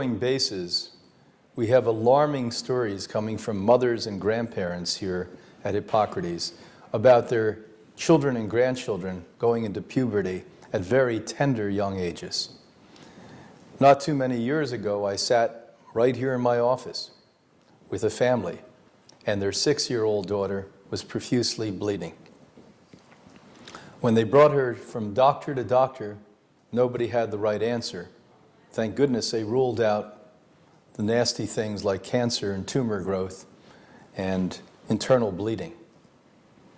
Bases, we have alarming stories coming from mothers and grandparents here at Hippocrates about their children and grandchildren going into puberty at very tender young ages. Not too many years ago, I sat right here in my office with a family, and their 6-year-old daughter was profusely bleeding. When they brought her from doctor to doctor, nobody had the right answer. Thank goodness they ruled out the nasty things like cancer and tumor growth and internal bleeding.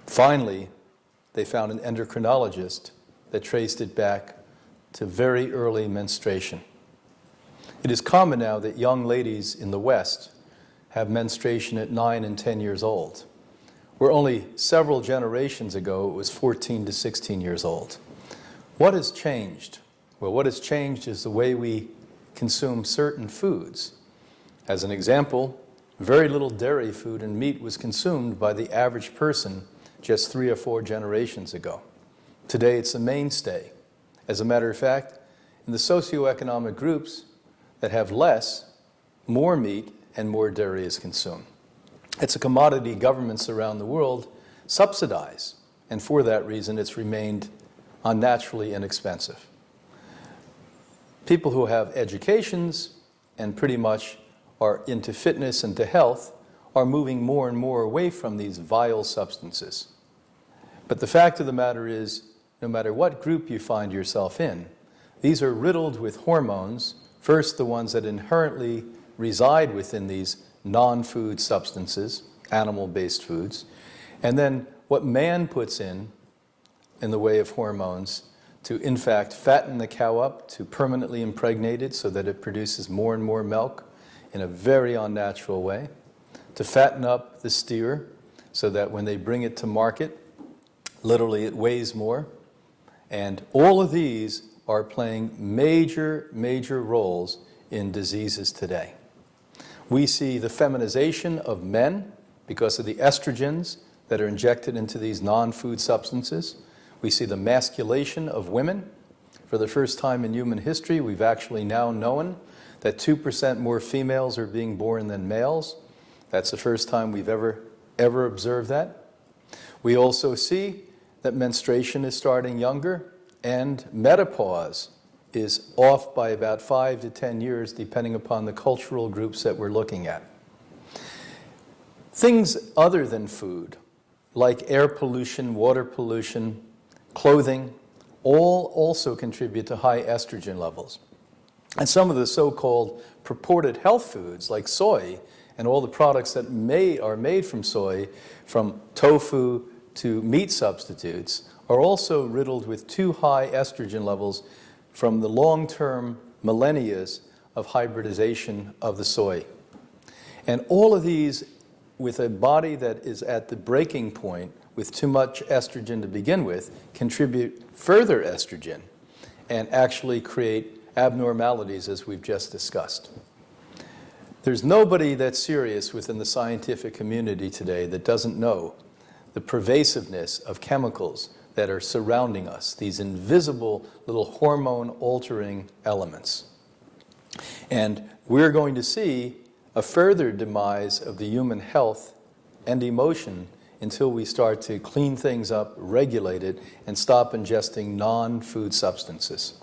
Finally, they found an endocrinologist that traced it back to very early menstruation. It is common now that young ladies in the West have menstruation at 9 and 10 years old, where only several generations ago it was 14 to 16 years old. What has changed? Well, what has changed is the way we consume certain foods. As an example, very little dairy food and meat was consumed by the average person just 3 or 4 generations ago. Today it's a mainstay. As a matter of fact, in the socioeconomic groups that have less, more meat and more dairy is consumed. It's a commodity governments around the world subsidize, and for that reason it's remained unnaturally inexpensive. People who have educations and pretty much are into fitness and to health are moving more and more away from these vile substances. But the fact of the matter is, no matter what group you find yourself in, these are riddled with hormones, first the ones that inherently reside within these non-food substances, animal-based foods, and then what man puts in the way of hormones to, in fact, fatten the cow up, to permanently impregnate it so that it produces more and more milk in a very unnatural way, to fatten up the steer so that when they bring it to market, literally it weighs more. And all of these are playing major, major roles in diseases today. We see the feminization of men because of the estrogens that are injected into these non-food substances. We see the masculation of women. For the first time in human history, we've actually now known that 2% more females are being born than males. That's the first time we've ever observed that. We also see that menstruation is starting younger, and menopause is off by about 5 to 10 years, depending upon the cultural groups that we're looking at. Things other than food, like air pollution, water pollution, clothing, all also contribute to high estrogen levels. And some of the so-called purported health foods, like soy, and all the products that are made from soy, from tofu to meat substitutes, are also riddled with too high estrogen levels from the long-term millennia of hybridization of the soy. And all of these, with a body that is at the breaking point with too much estrogen to begin with, contribute further estrogen and actually create abnormalities, as we've just discussed. There's nobody that's serious within the scientific community today that doesn't know the pervasiveness of chemicals that are surrounding us, these invisible little hormone-altering elements. And we're going to see a further demise of the human health and emotion until we start to clean things up, regulate it, and stop ingesting non-food substances.